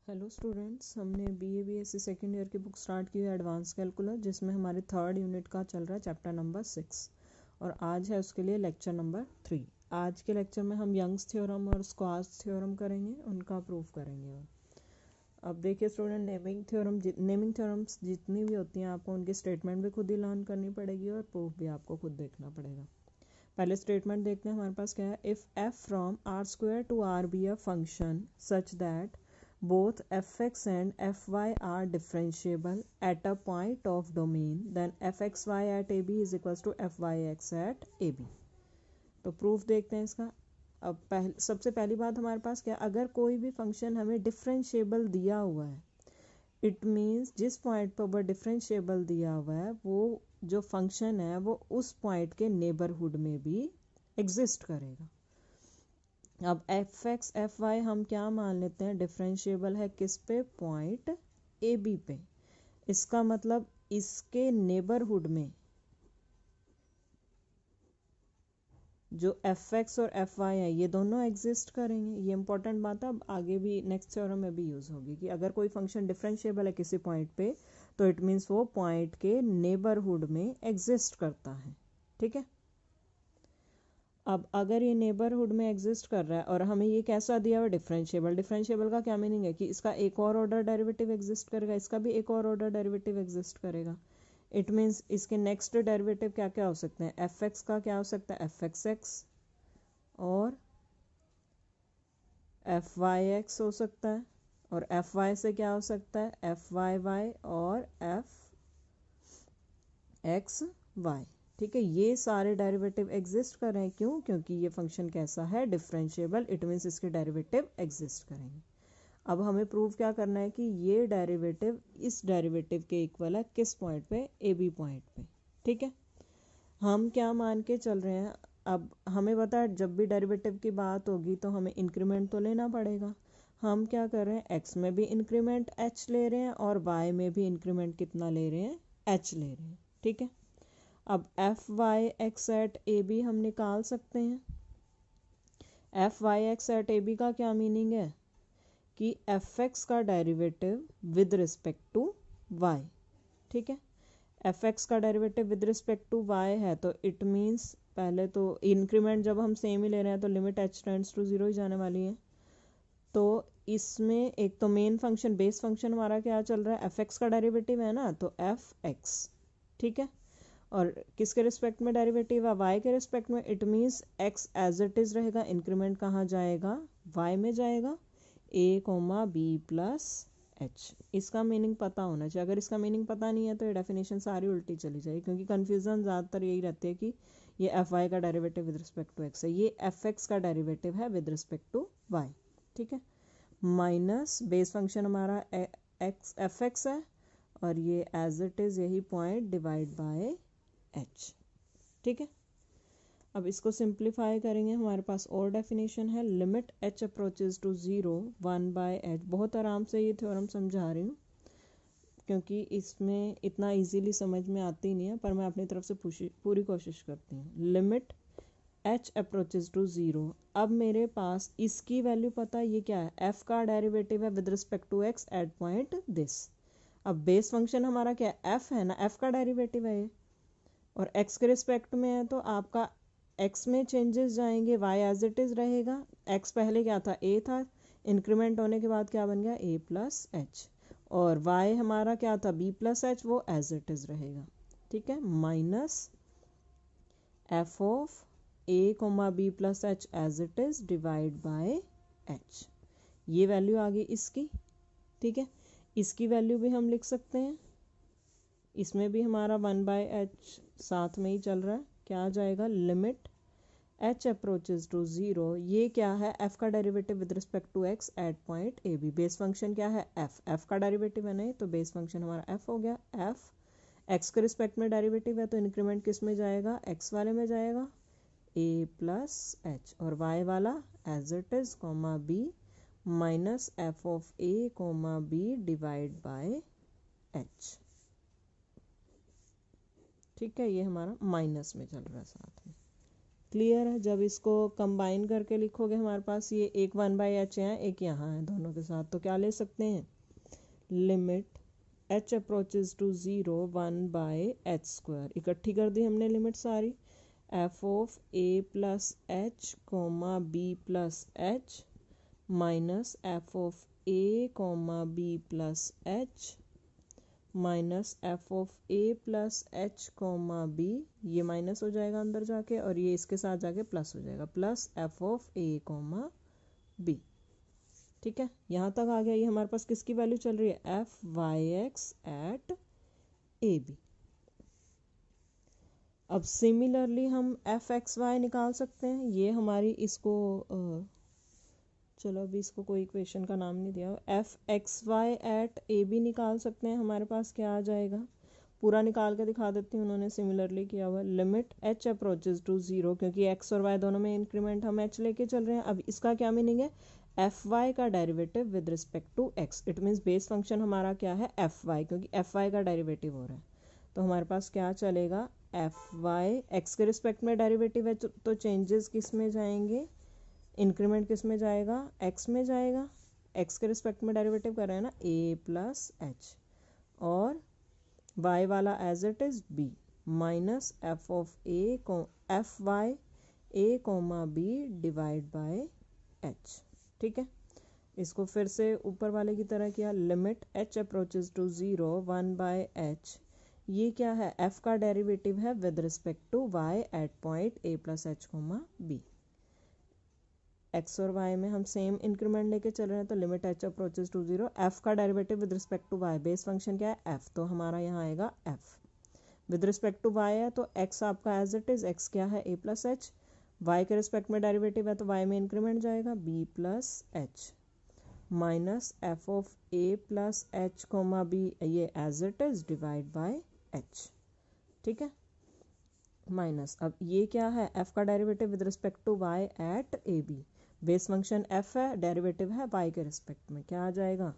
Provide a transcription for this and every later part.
Hello students, हमने BA-BSc second year की book start की है एडवांस कैलकुलस, जिसमें हमारे थर्ड यूनिट का चल रहा है चैप्टर नंबर 6 और आज है उसके लिए लेक्चर नंबर 3। आज के लेक्चर में हम यंग्स थ्योरम और स्क्वार्ट्ज थ्योरम करेंगे, उनका प्रूफ करेंगे। और अब देखिए स्टूडेंट, नेमिंग थ्योरम्स जितनी भी होती हैं आपको उनकी स्टेटमेंट भी खुद ही लर्न करनी पड़ेगी और प्रूफ भी आपको खुद देखना पड़ेगा। पहले स्टेटमेंट देखते हैं हमारे पास क्या है। If f from r² to r be a function such that both fx and fy are differentiable at a point of domain, then fxy at ab is equals to fyx at ab। तो proof देखते हैं इसका। अब सबसे पहली बात हमारे पास क्या, अगर कोई भी फंक्शन हमें डिफरेंशिएबल दिया हुआ है, इट मीन्स जिस पॉइंट पर वह डिफरेंशिएबल दिया हुआ है वो जो फंक्शन है वो उस पॉइंट के नेबरहुड में भी एग्जिस्ट करेगा। अब एफ एक्स एफ वाई हम क्या मान लेते हैं, डिफरेंशिएबल है किस पे, पॉइंट ए बी पे। इसका मतलब इसके नेबरहुड में जो एफ एक्स और एफ वाई है ये दोनों एग्जिस्ट करेंगे। ये इंपॉर्टेंट बात है, अब आगे भी नेक्स्ट थ्योरम में भी यूज़ होगी कि अगर कोई फंक्शन डिफरेंशिएबल है किसी पॉइंट पे तो इट मीन्स वो पॉइंट के नेबरहुड में एग्जिस्ट करता है। ठीक है, अब अगर ये नेबरहुड में एग्जिस्ट कर रहा है और हमें ये कैसा दिया हुआ, डिफरेंशिएबल का क्या मीनिंग है कि इसका एक और ऑर्डर डेरिवेटिव एग्जिस्ट करेगा, इसका भी एक और ऑर्डर डेरिवेटिव एग्जिस्ट करेगा। इट मीन्स इसके नेक्स्ट डेरिवेटिव क्या क्या हो सकते हैं, एफ एक्स का क्या हो सकता है, एफ एक्स एक्स और एफ वाई एक्स हो सकता है, और एफ वाई से क्या हो सकता है, एफ वाई वाई और एफ एक्स वाई। ठीक है, ये सारे डेरिवेटिव एग्जिस्ट कर रहे हैं। क्यों? क्योंकि ये फंक्शन कैसा है, डिफरेंशिएबल। इट मीन्स इसके डेरिवेटिव एग्जिस्ट करेंगे। अब हमें प्रूव क्या करना है कि ये डेरिवेटिव इस डेरिवेटिव के इक्वल है किस पॉइंट पे, ए बी पॉइंट पे। ठीक है, हम क्या मान के चल रहे हैं, अब हमें पता है जब भी डेरिवेटिव की बात होगी तो हमें इंक्रीमेंट तो लेना पड़ेगा। हम क्या कर रहे हैं, एक्स में भी इंक्रीमेंट एच ले रहे हैं और वाई में भी इंक्रीमेंट कितना ले रहे हैं, एच ले रहे हैं। ठीक है, अब F Y x at A B हम निकाल सकते हैं। F Y x at A B का क्या मीनिंग है कि एफ एक्स का derivative with respect to Y. ठीक है, एफ एक्स का derivative with respect to Y है तो इट मीन्स पहले तो इंक्रीमेंट जब हम सेम ही ले रहे हैं तो limit h tends to zero ही जाने वाली है। तो इसमें एक तो मेन फंक्शन बेस फंक्शन हमारा क्या चल रहा है, एफ एक्स का डेरिवेटिव है ना, तो एफ एक्स। ठीक है, और किसके रिस्पेक्ट में डेरिवेटिव है, वाई के रिस्पेक्ट में। It means X as it is रहेगा, इंक्रीमेंट कहाँ जाएगा, वाई में जाएगा, A comma B plus H. इसका मीनिंग पता होना चाहिए। अगर इसका मीनिंग पता नहीं है तो ये डेफिनेशन सारी उल्टी चली जाएगी, क्योंकि कन्फ्यूजन ज़्यादातर यही रहती है कि ये एफ वाई का derivative with respect to X है, ये एफ एक्स का डेरिवेटिव है विद रिस्पेक्ट टू वाई। ठीक है, माइनस बेस फंक्शन हमारा एक्स एफ एक्स है और ये एज इट इज़ यही पॉइंट डिवाइड बाय एच। ठीक है, अब इसको सिंप्लीफाई करेंगे, हमारे पास और डेफिनेशन है, limit h approaches to zero one by h. बहुत आराम से ये थ्योरम समझा रही हूँ क्योंकि इसमें इतना इजीली समझ में आती नहीं है, पर मैं अपनी तरफ से पूरी कोशिश करती हूँ। Limit h approaches to zero. अब मेरे पास इसकी वैल्यू पता है, ये क्या है, एफ का डेरिवेटिव है with respect to x at point this. अब बेस फंक्शन हमारा क्या है, एफ है ना, एफ का डेरिवेटिव है ये, और x के रिस्पेक्ट में है तो आपका x में चेंजेस जाएंगे, y एज इट इज़ रहेगा। x पहले क्या था, a था, इंक्रीमेंट होने के बाद क्या बन गया, a प्लस एच, और y हमारा क्या था, b प्लस एच, वो एज इट इज़ रहेगा। ठीक है, minus F of a comma B plus h as it is divide by h. ये वैल्यू आ गई इसकी। ठीक है, इसकी वैल्यू भी हम लिख सकते हैं, इसमें भी हमारा वन बाय एच साथ में ही चल रहा है। क्या आ जाएगा, limit h approaches to zero, ये क्या है, एफ का derivative with respect to x at point a b. Base function क्या है, एफ, एफ का डेरिवेटिव है नहीं तो बेस फंक्शन हमारा एफ हो गया। एफ एक्स के रिस्पेक्ट में डेरिवेटिव है तो इंक्रीमेंट किस में जाएगा, एक्स वाले में जाएगा, ए प्लस एच, और वाई वाला as it is comma b minus F of a comma b divide by H. ठीक है, ये हमारा माइनस में चल रहा है साथ में। क्लियर है। जब इसको कंबाइन करके लिखोगे हमारे पास ये एक 1/h है, एक यहाँ है, दोनों के साथ तो क्या ले सकते हैं, limit h approaches to 0 1/h²। इकट्ठी कर दी हमने लिमिट सारी, f of a plus H comma B plus h minus f of a comma B plus h minus F of A plus H comma b, ये minus हो जाएगा अंदर जाके और ये इसके साथ जाके प्लस हो जाएगा, plus f of a comma b. ठीक है, यहाँ तक आ गया। ये हमारे पास किसकी वैल्यू चल रही है, f Y x at A b. अब सिमिलरली हम एफ एक्स वाई निकाल सकते हैं। ये हमारी इसको चलो अभी इसको कोई इक्वेशन का नाम नहीं दिया, f x y at A b निकाल सकते हैं। हमारे पास क्या आ जाएगा, पूरा निकाल के दिखा देती हूँ, उन्होंने सिमिलरली किया हुआ। लिमिट एच अप्रोचेज टू 0, क्योंकि एक्स और वाई दोनों में इंक्रीमेंट हम एच लेके चल रहे हैं। अब इसका क्या मीनिंग है, एफ वाई का derivative with respect to x. It means base function हमारा क्या है, एफ वाई, क्योंकि एफ वाई का डेरिवेटिव हो रहा है। तो हमारे पास क्या चलेगा, एफ वाई एक्स के रिस्पेक्ट में डेरिवेटिव है तो चेंजेस किस में जाएंगे, इंक्रीमेंट किस में जाएगा, एक्स में जाएगा। एक्स के रिस्पेक्ट में डेरिवेटिव कर रहे हैं ना, ए प्लस एच, और वाई वाला as it is b minus F of a को f y a comma b divide by H. ठीक है, इसको फिर से ऊपर वाले की तरह किया, limit h approaches to 0 1/h। ये क्या है, एफ का डेरिवेटिव है with respect to y at point a plus H comma b. X और वाई में हम सेम इंक्रीमेंट लेके चल रहे हैं, तो limit h approaches to 0, f का derivative with respect to y, base function क्या है एफ, तो हमारा यहाँ आएगा f with respect to Y है, तो एक्स आपका एज इट इज, एक्स क्या है ए प्लस एच, वाई के रिस्पेक्ट में डेरिवेटिव है तो वाई में इंक्रीमेंट जाएगा b plus h minus F of A plus H comma b, ये as it is divide by H. ठीक है, माइनस, अब ये क्या है, एफ का derivative with respect to y at A b, base function f है, डेरिवेटिव है वाई के रिस्पेक्ट में, क्या आ जाएगा,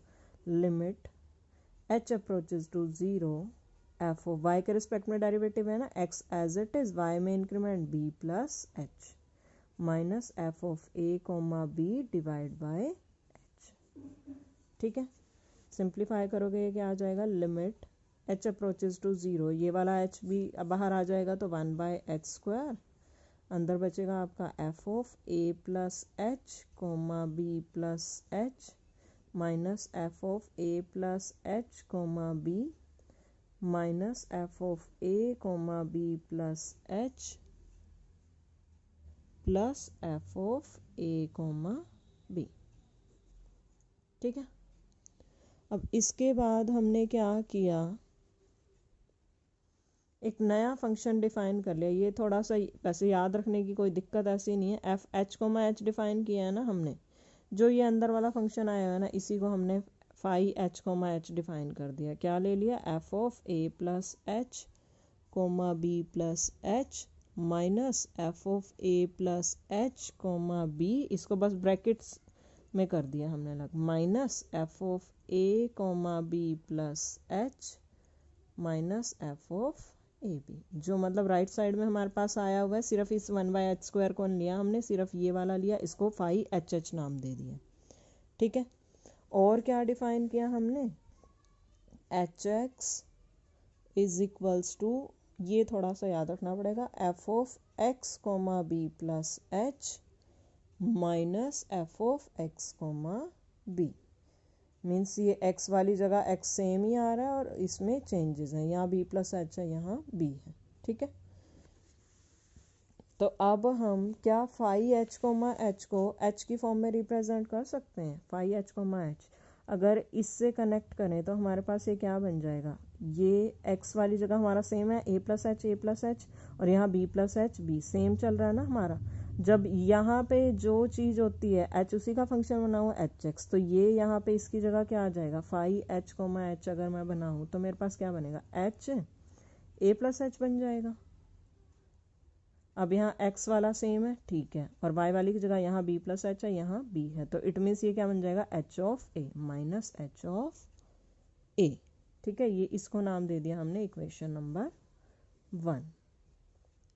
limit h approaches to 0, f of y के रिस्पेक्ट में डेरिवेटिव है ना x as it is, y में increment b plus h minus F of a comma b divide by H. ठीक है, सिंप्लीफाई करोगे ये क्या आ जाएगा, लिमिट एच अप्रोचेज टू 0, ये वाला एच भी बाहर आ जाएगा तो 1/h², अंदर बचेगा आपका f of A plus H comma B plus h minus F of A plus H comma b minus F of a comma B plus h plus f of a comma b. ठीक है, अब इसके बाद हमने क्या किया, एक नया फंक्शन डिफाइन कर लिया। ये थोड़ा सा वैसे याद रखने की कोई दिक्कत ऐसी नहीं है, F H comma h define किया है ना हमने, जो ये अंदर वाला फंक्शन आया है ना, इसी को हमने phi h comma h define कर दिया। क्या ले लिया, f of A plus H comma B plus h minus F of A plus H comma b, इसको बस ब्रैकेट्स में कर दिया हमने अलग, minus F of a comma B plus h minus F of a b, जो मतलब right side में हमारे पास आया हुआ है, सिर्फ इस 1/h² को लिया हमने, सिर्फ ये वाला लिया, इसको फाई एच एच नाम दे दिया। ठीक है, और क्या डिफाइन किया हमने, h x is equals to, ये थोड़ा सा याद रखना पड़ेगा, f of x comma B plus h minus F of x comma b. Means ये x वाली जगह x सेम ही आ रहा है और इसमें चेंजेस हैं, यहाँ b प्लस एच है, यहाँ b है। ठीक है, तो अब हम क्या फाई एच कोमा एच को h की फॉर्म में रिप्रेजेंट कर सकते हैं, फाई एच कोमा एच अगर इससे कनेक्ट करें तो हमारे पास ये क्या बन जाएगा, ये x वाली जगह हमारा सेम है ए प्लस एच और यहाँ b plus H B same चल रहा है ना हमारा। जब यहाँ पे जो चीज़ होती है h उसी का फंक्शन बना हुआ एच एक्स, तो ये यहाँ पे इसकी जगह क्या आ जाएगा, फाई एच कोमा एच अगर मैं बनाऊँ तो मेरे पास क्या बनेगा, एच ए प्लस एच बन जाएगा। अब यहाँ x वाला सेम है, ठीक है, और y वाली की जगह यहाँ b प्लस एच है, यहाँ b है, तो इट मीन्स ये क्या बन जाएगा, h of a minus h of a। ठीक है, ये इसको नाम दे दिया हमने इक्वेशन नंबर 1।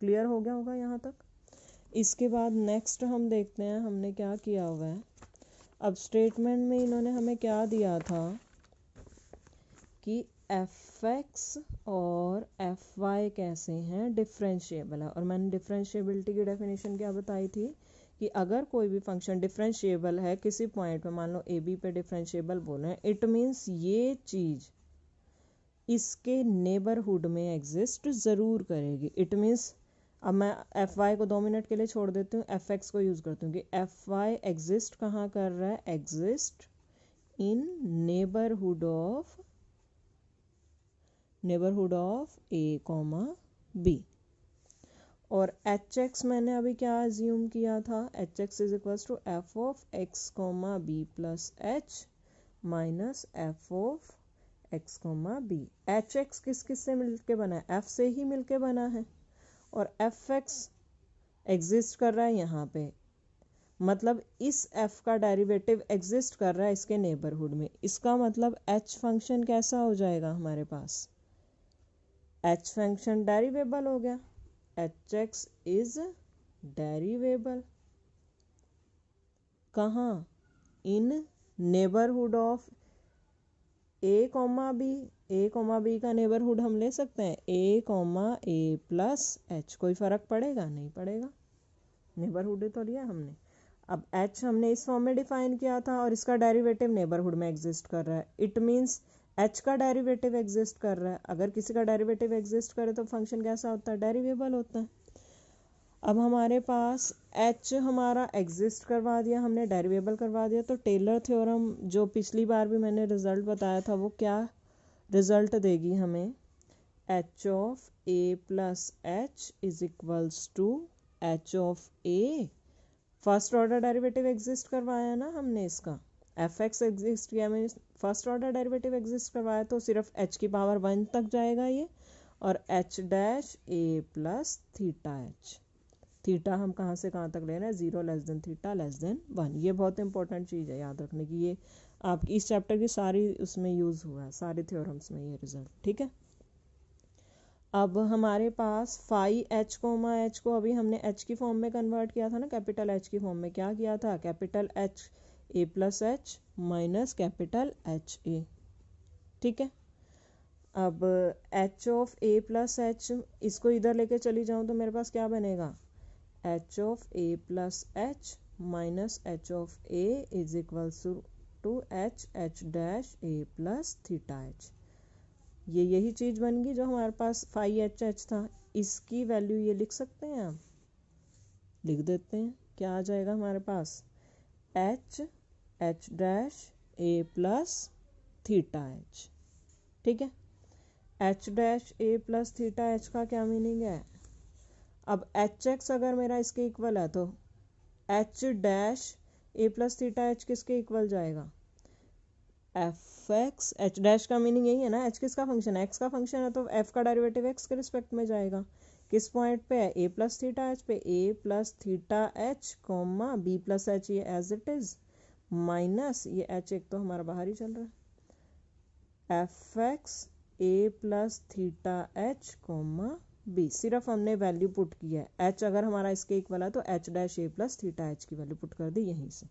क्लियर हो गया होगा यहाँ तक। इसके बाद नेक्स्ट हम देखते हैं हमने क्या किया हुआ है। अब स्टेटमेंट में इन्होंने हमें क्या दिया था कि एफ एक्स और एफ वाई कैसे हैं, डिफरेंशिएबल है। और मैंने डिफरेंशिएबिलिटी की डेफिनेशन क्या बताई थी कि अगर कोई भी फंक्शन डिफरेंशिएबल है किसी पॉइंट पे, मान लो ए बी पे डिफरेंशिएबल बोल रहे हैं, इट मीन्स ये चीज़ इसके नेबरहुड में एग्जिस्ट ज़रूर करेगी। इट मीन्स अब मैं एफ वाई को 2 मिनट के लिए छोड़ देती हूँ, एफ एक्स को यूज़ करती हूँ कि एफ वाई एग्जिस्ट कहाँ कर रहा है, exist in neighbourhood of a comma b. और एच एक्स मैंने अभी क्या एज्यूम किया था, h x is equals to f of x comma b plus h minus F of x comma b. H x किस किस से मिलके बना है, एफ से ही मिलके बना है। और एफ एक्स एग्जिस्ट कर रहा है यहाँ पे, मतलब इस एफ का डेरिवेटिव एग्जिस्ट कर रहा है इसके नेबरहुड में। इसका मतलब एच फंक्शन कैसा हो जाएगा हमारे पास, एच फंक्शन डेरिवेबल हो गया। एच एक्स इज डेरिवेबल कहाँ, in neighbourhood of a comma b. A comma b का नेबरहुड हम ले सकते हैं a comma a plus h, कोई फ़र्क पड़ेगा, नहीं पड़ेगा, नेबरहुड तो लिया हमने। अब एच हमने इस फॉर्म में डिफाइन किया था और इसका डेरिवेटिव नेबरहुड में एग्जिस्ट कर रहा है। इट मीन्स एच का डेरिवेटिव एग्जिस्ट कर रहा है। अगर किसी का डेरिवेटिव एग्जिस्ट करे तो फंक्शन कैसा होता है, डेरिवेबल होता है। अब हमारे पास एच हमारा एग्जिस्ट करवा दिया हमने, डेरिवेबल करवा दिया, तो टेलर थ्योरम जो पिछली बार भी मैंने रिजल्ट बताया था वो क्या रिजल्ट देगी हमें, h of A plus h is equals to h of a. First order derivative exist करवाया ना हमने, इसका एफ एक्स एग्जिस्ट किया, मैंने फर्स्ट ऑर्डर डेरिवेटिव एग्जिस्ट करवाया, तो सिर्फ एच की पावर 1 तक जाएगा ये, और H dash a plus theta H. Theta हम कहाँ से कहाँ तक ले रहे हैं, 0 less than theta less than 1। ये बहुत इंपॉर्टेंट चीज़ है याद रखने की, ये आपकी इस चैप्टर की सारी उसमें यूज़ हुआ है, सारे थ्योरम्स में ये रिजल्ट, ठीक है। अब हमारे पास फाई एच कोमा एच को अभी हमने एच की फॉर्म में कन्वर्ट किया था ना, कैपिटल एच की फॉर्म में क्या किया था, capital H a plus h minus capital H A, ठीक है। अब H of A plus H, इसको इधर लेके चली जाऊँ तो मेरे पास क्या बनेगा, h of A plus h minus h of a is equals to h h dash a plus theta h. ये यही चीज़ बन गई जो हमारे पास फाई एच एच था, इसकी वैल्यू ये लिख सकते हैं आप, लिख देते हैं, क्या आ जाएगा हमारे पास, H h dash a plus theta H, ठीक है। H dash a plus theta H का क्या मीनिंग है, अब एच एक्स अगर मेरा इसके इक्वल है तो H dash a plus theta H किसके इक्वल जाएगा, एफ एक्स। एच डैश का मीनिंग यही है ना, एच किसका फंक्शन है, एक्स का फंक्शन है, तो एफ का डेरिवेटिव एक्स के रिस्पेक्ट में जाएगा। किस पॉइंट पे है, ए प्लस थीटा एच पे, a plus theta h comma b plus h, ये एज इट इज, माइनस ये एच एक तो हमारा बाहर ही चल रहा है, एफ एक्स ए plus theta h comma b. सिर्फ हमने वैल्यू पुट किया है, एच अगर हमारा इसके इक्वल है तो H dash a plus theta H की वैल्यू पुट कर दी यहीं से,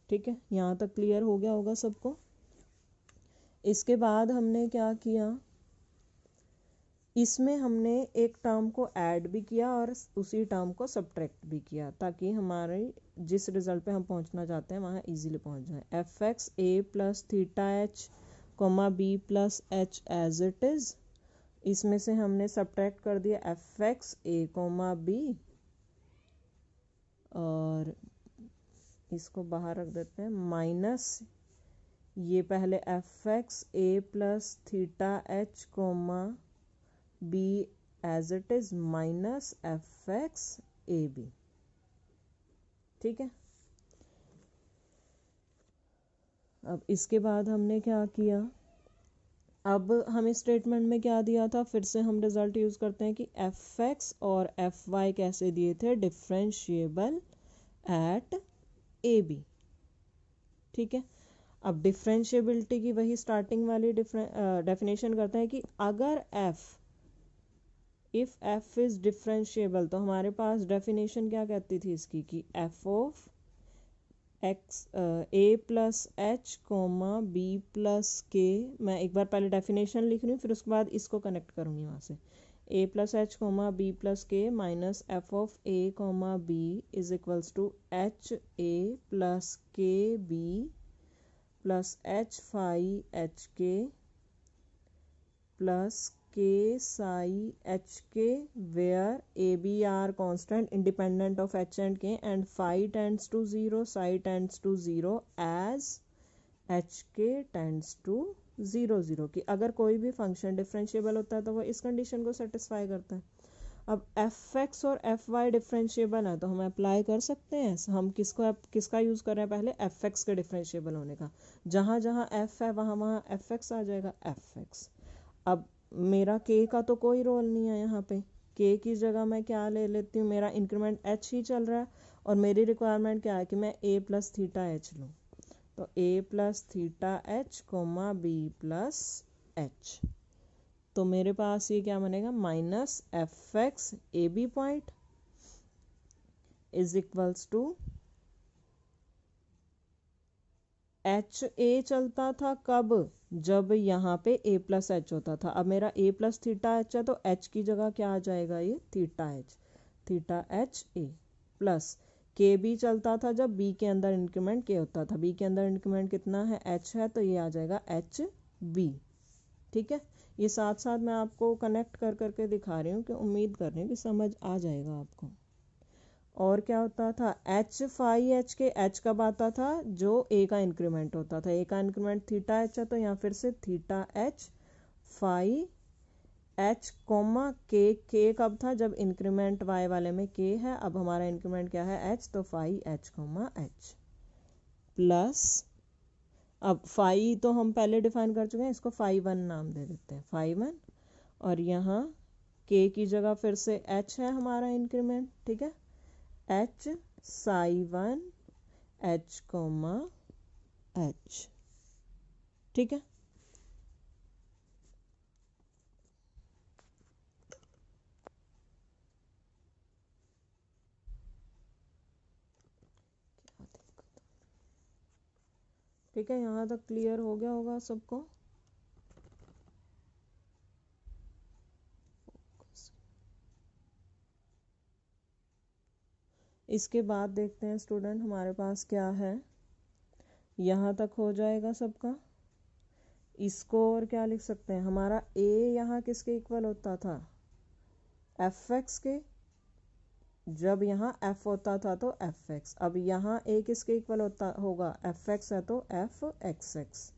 ठीक है। यहाँ तक क्लियर हो गया होगा सबको। इसके बाद हमने क्या किया, इसमें हमने एक टर्म को ऐड भी किया और उसी टर्म को सब्ट्रैक्ट भी किया, ताकि हमारे जिस रिजल्ट पे हम पहुंचना चाहते हैं वहाँ इजीली पहुंच जाए। F x A plus theta H comma B plus h as it is, इसमें से हमने सब्ट्रैक्ट कर दिया f x a comma b, और इसको बाहर रख देते हैं, माइनस ये पहले f x A plus theta H comma b as it is minus F x a b, ठीक है। अब इसके बाद हमने क्या किया, अब हमें स्टेटमेंट में क्या दिया था, फिर से हम रिजल्ट यूज़ करते हैं कि एफ एक्स और एफ वाई कैसे दिए थे, डिफरेंशिएबल एट ए बी, ठीक है। अब डिफरेंशिएबिलिटी की वही स्टार्टिंग वाली डेफिनेशन करते हैं कि अगर f if f is differentiable, तो हमारे पास डेफिनेशन क्या कहती थी इसकी कि f of x A plus H comma B plus k, मैं एक बार पहले डेफिनेशन लिख रही हूँ फिर उसके बाद इसको कनेक्ट करूँगी वहाँ से। A plus H comma B plus के minus F of a comma B is equals to h a plus k b plus h phi h k plus k psi h k where a b are constant independent of h and phi tends to zero psi tends to zero as h k tends to zero zero की अगर कोई भी function differentiable होता है तो वो इस condition को सेटिस्फाई करता है। अब एफ एक्स और एफ वाई डिफरेंशिएबल है तो हम अप्लाई कर सकते हैं। हम किसका यूज़ कर रहे हैं पहले, एफ एक्स के डिफरेंशिएबल होने का। जहाँ जहाँ एफ है वहाँ वहाँ एफ एक्स आ जाएगा एफ एक्स। अब मेरा के का तो कोई रोल नहीं है यहाँ पे, के की जगह मैं क्या ले लेती हूँ, मेरा इंक्रीमेंट एच ही चल रहा है और मेरी रिक्वायरमेंट क्या है कि मैं ए प्लस थीटा एच लूँ। तो a plus theta H comma B plus h, तो मेरे पास ये क्या बनेगा minus F x a b point is equals to h a चलता था कब, जब यहाँ पे ए प्लस एच होता था। अब मेरा ए प्लस थीटा एच है तो एच की जगह क्या आ जाएगा, ये theta H a plus k B चलता था जब बी के अंदर इंक्रीमेंट के होता था। बी के अंदर इंक्रीमेंट कितना है, एच है, तो ये आ जाएगा एच बी। ठीक है, ये साथ साथ मैं आपको कनेक्ट कर करके दिखा रही हूँ कि उम्मीद कर रही हूँ कि समझ आ जाएगा आपको। और क्या होता था, H phi h k H कब आता था, जो ए का इंक्रीमेंट होता था। ए का इंक्रीमेंट थीटा एच है तो यहाँ फिर से theta h phi h comma k कब था, जब इंक्रीमेंट वाई वाले में के है। अब हमारा इंक्रीमेंट क्या है एच, तो phi h comma h plus, अब फाई तो हम पहले डिफाइन कर चुके हैं, इसको फाई वन नाम दे देते हैं, फाई वन। और यहाँ के की जगह फिर से एच है हमारा इंक्रीमेंट। ठीक है, H psi one h comma H. ठीक है, ठीक है, यहाँ तक क्लियर हो गया होगा सबको। इसके बाद देखते हैं स्टूडेंट हमारे पास क्या है, यहाँ तक हो जाएगा सबका। इसको और क्या लिख सकते हैं, हमारा ए यहाँ किसके इक्वल होता था, एफ एक्स के। जब यहाँ एफ होता था तो एफ एक्स। अब यहाँ ए किसके इक्वल होगा, एफ एक्स है तो एफ एक्स एक्स।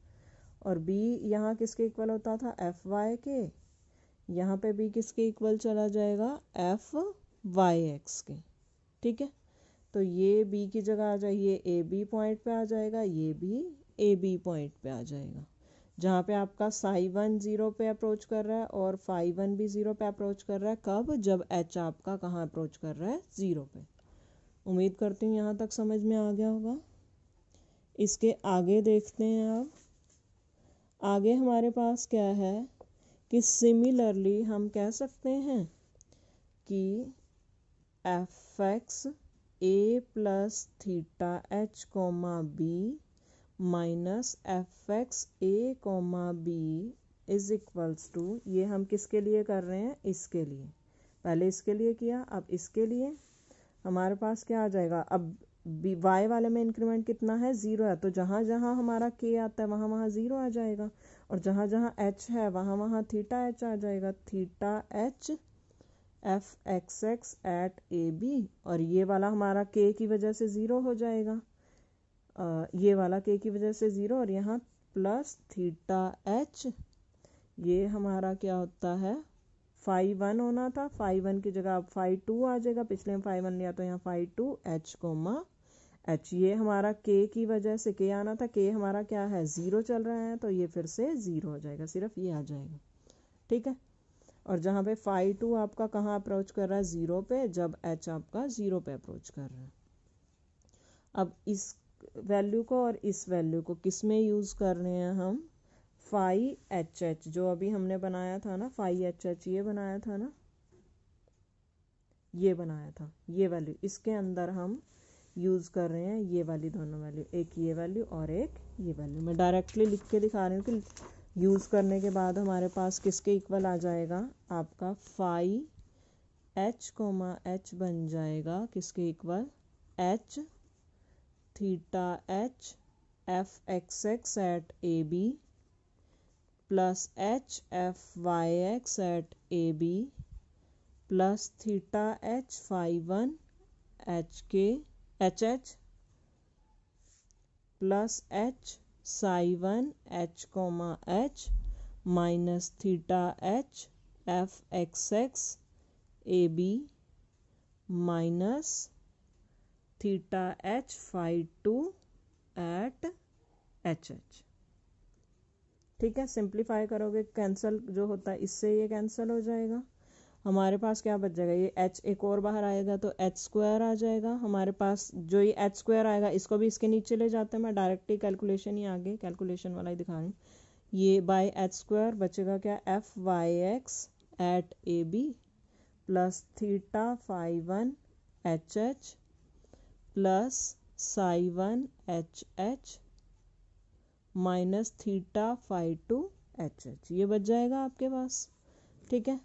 और बी यहाँ किसके इक्वल होता था, एफ वाई के। यहाँ पे बी किसके इक्वल चला जाएगा, एफ वाई एक्स के। ठीक है, तो ये बी की जगह आ जाए, ये ए बी पॉइंट पे आ जाएगा, ये भी ए बी पॉइंट पे आ जाएगा, जहाँ पे आपका साई वन जीरो पे अप्रोच कर रहा है और फाई वन भी जीरो पे अप्रोच कर रहा है। कब, जब एच आपका कहाँ अप्रोच कर रहा है, जीरो पे। उम्मीद करती हूँ यहाँ तक समझ में आ गया होगा। इसके आगे देखते हैं। अब आगे हमारे पास क्या है कि सिमिलरली हम कह सकते हैं कि F x A plus theta H comma b minus F x a comma B is equals to, ये हम किसके लिए कर रहे हैं, इसके लिए। पहले इसके लिए किया, अब इसके लिए। हमारे पास क्या आ जाएगा, अब बी वाई वाले में इंक्रीमेंट कितना है, ज़ीरो है, तो जहाँ जहाँ हमारा के आता है वहाँ वहाँ ज़ीरो आ जाएगा। और जहाँ जहाँ एच है वहाँ वहाँ थीटा एच आ जाएगा, theta h f x x at A b. और ये वाला हमारा के की वजह से ज़ीरो हो जाएगा, ये वाला के की वजह से ज़ीरो, और यहाँ प्लस थीटा एच, ये हमारा क्या होता है, फाई वन होना था, फाई वन की जगह अब फाई टू आ जाएगा। पिछले में फाई वन लिया तो यहाँ phi two h comma h. ये हमारा के की वजह से के आना था, के हमारा क्या है, ज़ीरो चल रहा है, तो ये फिर से ज़ीरो हो जाएगा, सिर्फ ये आ जाएगा। ठीक है, और जहाँ पे फाई टू आपका कहाँ अप्रोच कर रहा है, ज़ीरो पे, जब एच आपका ज़ीरो पे अप्रोच कर रहा है। अब इस वैल्यू को और इस वैल्यू को किस में यूज़ कर रहे हैं हम, फाई एच एच, जो अभी हमने बनाया था ना, फाई एच एच ये बनाया था ना, ये बनाया था, ये वैल्यू इसके अंदर हम यूज़ कर रहे हैं ये वाली दोनों वैल्यू, एक ये वैल्यू और एक ये वैल्यू। मैं डायरेक्टली लिख के दिखा रही हूँ कि यूज़ करने के बाद हमारे पास किसके इक्वल आ जाएगा, आपका फाई एच कोमा एच बन जाएगा किसके इक्वल, h theta h f x x at A b plus h f Y x at A b plus theta h phi one h k h h plus h psi one h comma h minus theta h f x x a b minus theta h phi two at h h. ठीक है, simplify करोगे cancel जो होता है इससे ये cancel हो जाएगा, हमारे पास क्या बच जाएगा, ये एच एक और बाहर आएगा तो एच स्क्वायर आ जाएगा हमारे पास। जो ये एच स्क्वायर आएगा इसको भी इसके नीचे ले जाते हैं, मैं डायरेक्टली कैलकुलेशन ही आगे कैलकुलेशन वाला ही दिखा रही हूँ। ये बाय एच स्क्वायर बचेगा क्या, f Y x at A b plus theta phi one h h plus psi one h h minus theta phi two h h, ये बच जाएगा आपके पास। ठीक है,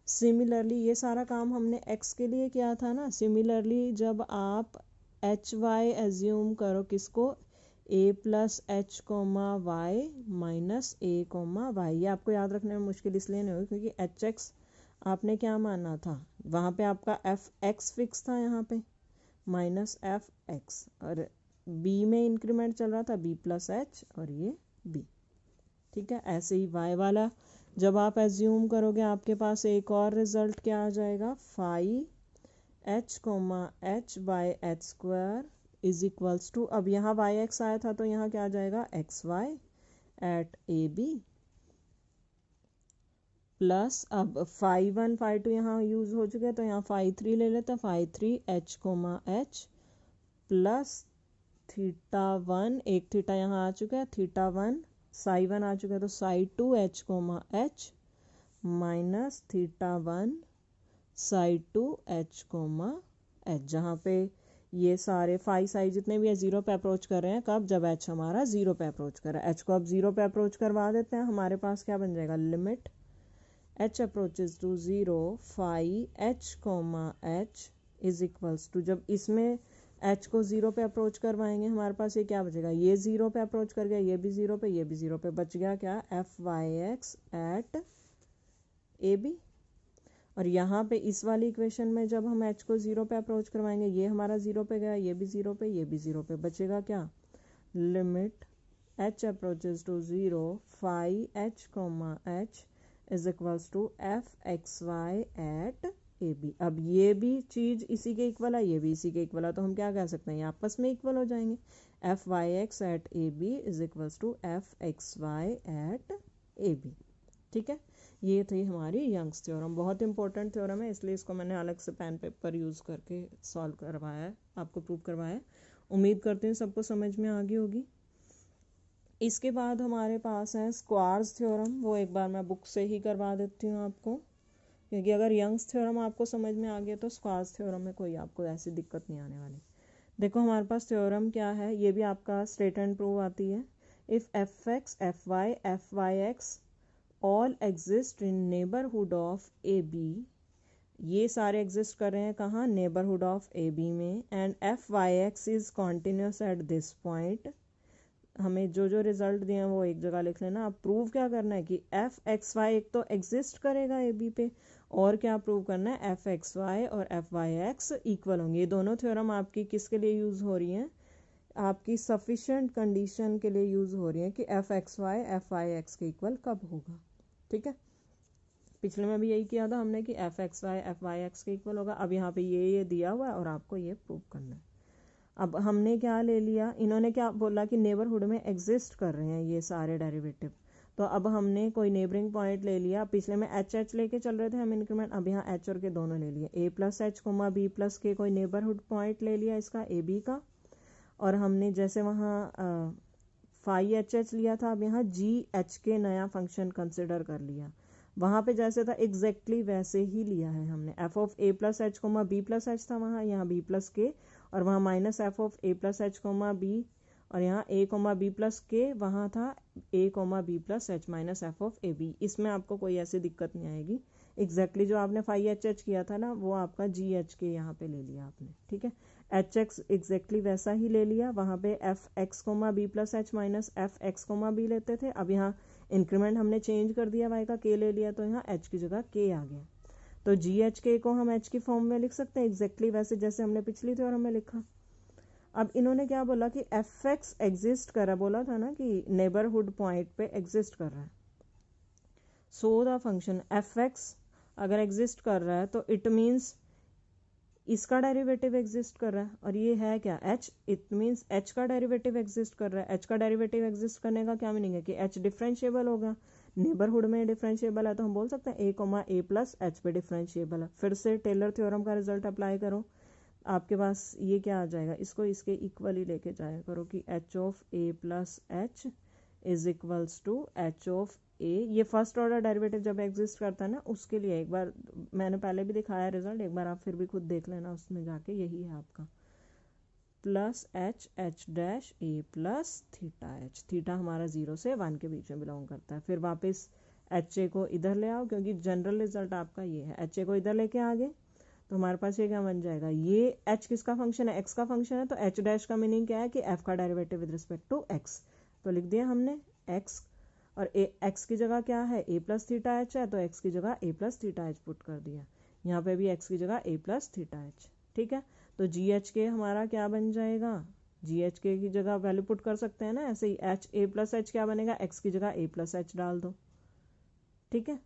सिमिलरली ये सारा काम हमने x के लिए किया था ना, सिमिलरली जब आप एच वाई एज्यूम करो किसको, a plus H comma y minus a comma y, ये आपको याद रखने में मुश्किल इसलिए नहीं होगी क्योंकि एच एक्स आपने क्या माना था, वहाँ पे आपका एफ एक्स फिक्स था, यहाँ पे माइनस एफ एक्स, और b में इंक्रीमेंट चल रहा था b प्लस एच और ये b। ठीक है, ऐसे ही y वाला जब आप एज्यूम करोगे आपके पास एक और रिजल्ट क्या आ जाएगा, phi h comma h by h square is equals to, अब यहाँ वाई एक्स आया था तो यहाँ क्या आ जाएगा, x y at A b plus, अब फाई वन फाई टू यहाँ यूज हो चुके तो यहाँ फाई थ्री ले लेते हैं, phi three h comma h plus theta one, एक थीटा यहाँ आ चुका है, थीटा वन साई वन आ चुका है तो psi two h comma h minus theta one psi two h comma h, जहाँ पे ये सारे फाई साई जितने भी है जीरो पे अप्रोच कर रहे हैं, कब, जब एच हमारा जीरो पे अप्रोच कर रहा है। एच को अब जीरो पे अप्रोच करवा देते हैं, हमारे पास क्या बन जाएगा, limit h approaches to zero phi h comma h is equals to, जब इसमें एच को जीरो पे अप्रोच करवाएंगे हमारे पास ये क्या बचेगा, ये जीरो पे अप्रोच कर गया, ये भी जीरो पे, ये भी जीरो पे, बच गया क्या, f Y x at A b. और यहाँ पे इस वाली इक्वेशन में जब हम एच को जीरो पे अप्रोच करवाएंगे ये हमारा जीरो पे गया, ये भी जीरो पे, ये भी जीरो पे, बचेगा क्या, limit h approaches to zero phi h comma h is equals to f x y at A b. अब ये भी चीज़ इसी के इक्वल है, ये भी इसी के इक्वल है, तो हम क्या कह सकते हैं, ये आपस में इक्वल हो जाएंगे। F Y x at A b is equals to f x y at A b. ठीक है, ये थी हमारी यंग्स थ्योरम, बहुत इंपॉर्टेंट थ्योरम है इसलिए इसको मैंने अलग से पेन पेपर यूज़ करके सॉल्व करवाया है, आपको प्रूव करवाया है। उम्मीद करती हूँ सबको समझ में आ गई होगी। इसके बाद हमारे पास है स्क्वायर्स थ्योरम, वो एक बार मैं बुक से ही करवा देती हूँ आपको, क्योंकि अगर यंग्स थ्योरम आपको समझ में आ गया तो स्क्वायर्स थ्योरम में कोई आपको ऐसी दिक्कत नहीं आने वाली। देखो हमारे पास थ्योरम क्या है, ये भी आपका स्ट्रेट एंड प्रूव आती है। If f x f Y x all exist in neighbourhood of a b, ये सारे एग्जिस्ट कर रहे हैं कहाँ, नेबरहुड ऑफ ए बी में, and f Y x is continuous at this point, हमें जो जो रिजल्ट दिए हैं वो एक जगह लिख लेना। अब प्रूव क्या करना है कि एफ एक्स वाई एक तो एग्जिस्ट करेगा ए बी पे, और क्या प्रूव करना है, एफ एक्स वाई और एफ वाई एक्स इक्वल होंगे। ये दोनों थ्योरम आपकी किसके लिए यूज़ हो रही हैं, आपकी सफिशेंट कंडीशन के लिए यूज़ हो रही है कि F x y f Y x के इक्वल कब होगा। ठीक है, पिछले में भी यही किया था हमने कि F x y f Y x के इक्वल होगा। अब यहाँ पे ये दिया हुआ है और आपको ये प्रूव करना है। अब हमने क्या ले लिया, इन्होंने क्या बोला कि नेबरहुड में एग्जिस्ट कर रहे हैं ये सारे डेरिवेटिव, तो अब हमने कोई नेबरिंग पॉइंट ले लिया। पिछले में एच एच लेके चल रहे थे हम इंक्रीमेंट, अब यहाँ एच और के दोनों ले लिए, a plus H comma B plus k कोई नेबरहुड पॉइंट ले लिया इसका ए बी का, और हमने जैसे वहाँ फाई एच एच लिया था, अब यहाँ जी एच के नया फंक्शन कंसिडर कर लिया। वहाँ पे जैसे था एग्जैक्टली वैसे ही लिया है हमने। F of A plus H comma B plus h था वहाँ, यहाँ बी प्लस के, और वहाँ minus F of A plus H comma b, और यहाँ a comma B plus k, वहाँ था a comma B plus h minus F of a b. इसमें आपको कोई ऐसी दिक्कत नहीं आएगी। एग्जैक्टली जो आपने फाई एच एच किया था ना, वो आपका जी एच के यहाँ पे ले लिया आपने, ठीक है। एच एक्स एग्जैक्टली वैसा ही ले लिया, वहाँ पे f x comma B plus h minus F x comma b लेते थे। अब यहाँ इंक्रीमेंट हमने चेंज कर दिया, वाई का के ले लिया, तो यहाँ एच की जगह के आ गया। तो जी एच के को हम एच की फॉर्म में लिख सकते हैं एग्जैक्टली वैसे जैसे हमने पिछली थ्योरम में लिखा। अब इन्होंने क्या बोला कि एफ एक्स एग्जिस्ट कर रहा है, बोला था ना कि नेबरहुड पॉइंट पे एग्जिस्ट कर रहा है। सो द फंक्शन एफ एक्स अगर एग्जिस्ट कर रहा है तो इट मीन्स इसका डेरिवेटिव एग्जिस्ट कर रहा है, और ये है क्या h, इट मीन्स h का डेरिवेटिव एग्जिस्ट कर रहा है। h का डेरिवेटिव एग्जिस्ट करने का क्या मीनिंग है कि h डिफरेंशिएबल होगा। नेबरहुड में डिफरेंशिएबल है तो हम बोल सकते हैं a comma a plus h पे डिफरेंशिएबल है। फिर से टेलर थ्योरम का रिजल्ट अप्लाई करो, आपके पास ये क्या आ जाएगा, इसको इसके इक्वल ही लेके जाया करो कि h of a plus h is equals to h of a. ये फर्स्ट ऑर्डर डेरिवेटिव जब एग्जिस्ट करता है ना, उसके लिए एक बार मैंने पहले भी दिखाया रिजल्ट, एक बार आप फिर भी खुद देख लेना उसमें जाके, यही है आपका plus H dash a plus theta H. Theta हमारा 0 से 1 के बीच में बिलोंग करता है। फिर वापस एच ए को इधर ले आओ, क्योंकि जनरल रिजल्ट आपका ये है। एच ए को इधर लेके आ गए तो हमारे पास ये क्या बन जाएगा, ये एच किसका फंक्शन है, एक्स का फंक्शन है, तो एच डैश का मीनिंग क्या है कि एफ का derivative with respect to x. तो लिख दिया हमने एक्स, और एक्स की जगह क्या है ए प्लस थीटा एच है, तो एक्स की जगह ए प्लस थीटा एच पुट कर दिया। यहाँ पे भी एक्स की जगह ए प्लस थीटा एच, ठीक है। तो जी एच के हमारा क्या बन जाएगा, जी एच के की जगह वैल्यू पुट कर सकते हैं ना, ऐसे ही एच ए प्लस एच क्या बनेगा, एक्स की जगह ए प्लस एच डाल दो, ठीक है।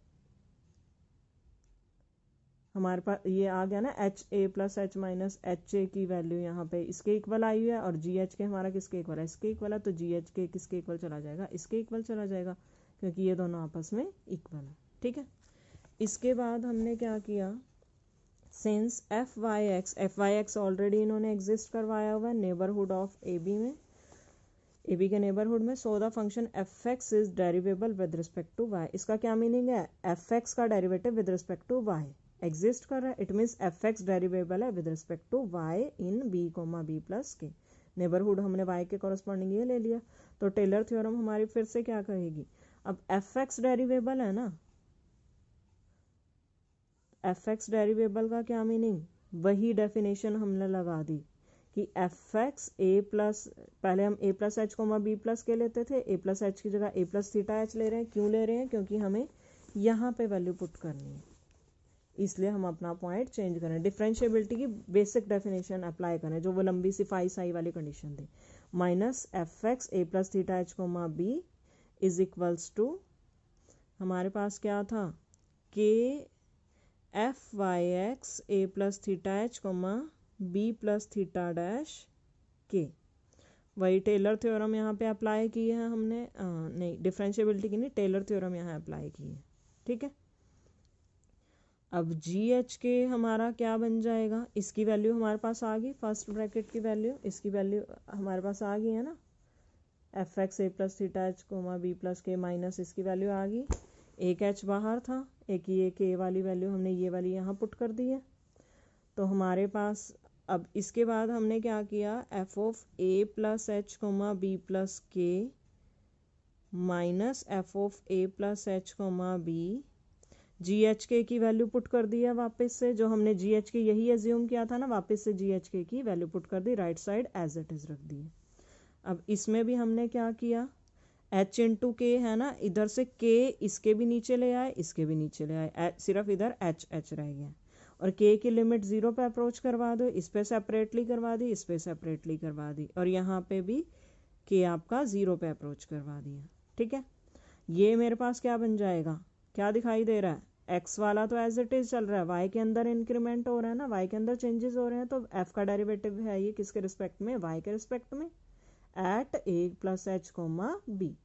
हमारे पास ये आ गया ना H a plus h minus H A की वैल्यू यहाँ पे इसके इक्वल आई है, और जी एच के हमारा किसके इक्वल है, इसके इक्वल है। तो जी एच के किसके इक्वल चला जाएगा, इसके इक्वल चला जाएगा, क्योंकि ये दोनों आपस में इक्वल है, ठीक है। इसके बाद हमने क्या किया, since f Y x already इन्होंने एग्जिस्ट करवाया हुआ है नेबरहुड ऑफ ए बी में, ए बी के नेबरहुड में। So the function f x is derivable with respect to y. इसका क्या मीनिंग है, एफ एक्स का derivative with respect to y exist कर रहा है, it means f x derivable है with respect to y in b comma B plus k. Neighbourhood हमने y के कॉरस्पॉन्डिंग ये ले लिया, तो टेलर थ्योरम हमारी फिर से क्या कहेगी, अब एफ एक्स डेरिवेबल है ना, एफ एक्स डेरिवेबल का क्या मीनिंग, वही डेफिनेशन हमने लगा दी कि एफ एक्स ए प्लस, पहले हम a plus H comma B plus k लेते थे, ए प्लस एच की जगह ए प्लस थीटा एच ले रहे हैं। क्यों ले रहे हैं, क्योंकि हमें यहाँ पे वैल्यू पुट करनी है, इसलिए हम अपना पॉइंट चेंज करें। डिफरेंशिएबिलिटी की बेसिक डेफिनेशन अप्लाई करें, जो वो लंबी सी फाई साई वाली कंडीशन थी। Minus F x A plus theta H comma B is equals to, हमारे पास क्या था, के एफ वाई एक्स ए plus theta H comma B plus theta dash K. वही टेलर थ्योरम यहाँ पे अप्लाई की है हमने, नहीं डिफरेंशिएबिलिटी की नहीं, टेलर थ्योरम यहाँ अप्लाई की है, ठीक है। अब जी एच के हमारा क्या बन जाएगा, इसकी वैल्यू हमारे पास आ गई, फर्स्ट ब्रैकेट की वैल्यू, इसकी वैल्यू हमारे पास आ गई है ना, एफ एक्स ए plus theta H comma B plus के माइनस इसकी वैल्यू आ गई। एक एच बाहर था, एक ये के वाली वैल्यू हमने ये वाली यहाँ पुट कर दी है। तो हमारे पास अब इसके बाद हमने क्या किया, F of A plus H comma B plus के minus F of A plus H comma B, G H K की वैल्यू पुट कर दी है वापस से, जो हमने जी एच के यही एज्यूम किया था ना, वापस से जी एच के की वैल्यू पुट कर दी, right side as it is रख दी है। अब इसमें भी हमने क्या किया, एच इंटू के है ना, इधर से के इसके भी नीचे ले आए, इसके भी नीचे ले आए, सिर्फ इधर एच एच रह गया, और के की लिमिट 0 पे अप्रोच करवा दो, इस पे सेपरेटली करवा दी, इस पे सेपरेटली करवा दी, और यहाँ पे भी के आपका 0 पे अप्रोच करवा दिया, ठीक है। ये मेरे पास क्या बन जाएगा, क्या दिखाई दे रहा है, एक्स वाला तो एज इट इज चल रहा है, वाई के अंदर इंक्रीमेंट हो रहा है ना, वाई के अंदर चेंजेस हो रहे हैं, तो एफ का डेरिवेटिव है ये किसके रिस्पेक्ट में, वाई के रिस्पेक्ट में, एट ए प्लस एच कोमा बी।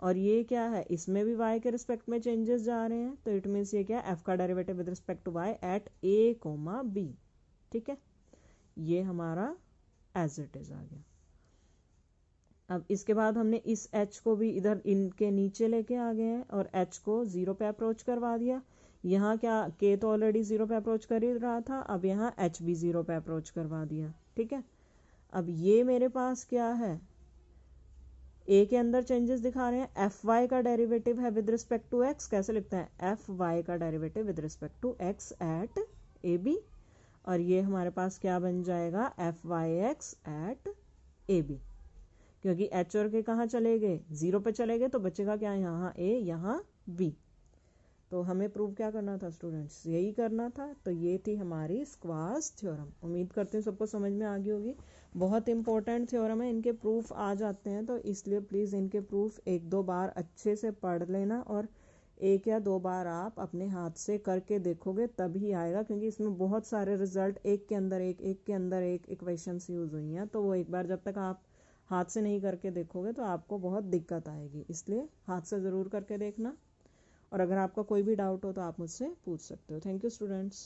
और ये क्या है, इसमें भी y के रिस्पेक्ट में चेंजेस जा रहे हैं, तो इट मीन्स ये क्या, f का derivative with respect to y at a comma b, ठीक है। ये हमारा एज इट इज आ गया। अब इसके बाद हमने इस h को भी इधर इनके नीचे लेके आ गए हैं और h को 0 पे अप्रोच करवा दिया। यहाँ क्या k तो ऑलरेडी 0 पे अप्रोच कर ही रहा था, अब यहाँ h भी 0 पे अप्रोच करवा दिया। ठीक है, अब ये मेरे पास क्या है, a के अंदर चेंजेस दिखा रहे हैं। एफ वाई का डेरिवेटिव है विद रिस्पेक्ट टू x, कैसे लिखते हैं, एफ वाई का derivative with respect to x at A b, और ये हमारे पास क्या बन जाएगा, f Y x at A b, क्योंकि h और k कहाँ चले गए, 0 पे चले गए, तो बचेगा क्या, यहाँ a यहाँ b। तो हमें प्रूव क्या करना था स्टूडेंट्स, यही करना था। तो ये थी हमारी स्क्वास थ्योरम। उम्मीद करते हैं सबको समझ में आ गई होगी। बहुत इंपॉर्टेंट थ्योरम है, इनके प्रूफ आ जाते हैं, तो इसलिए प्लीज़ इनके प्रूफ एक दो बार अच्छे से पढ़ लेना, और एक या दो बार आप अपने हाथ से करके देखोगे तभी आएगा, क्योंकि इसमें बहुत सारे रिजल्ट एक के अंदर एक के अंदर एक इक्वेशंस यूज़ हुई हैं, तो वो एक बार जब तक आप हाथ से नहीं करके देखोगे तो आपको बहुत दिक्कत आएगी, इसलिए हाथ से ज़रूर करके देखना। और अगर आपका कोई भी डाउट हो तो आप मुझसे पूछ सकते हो। Thank you students.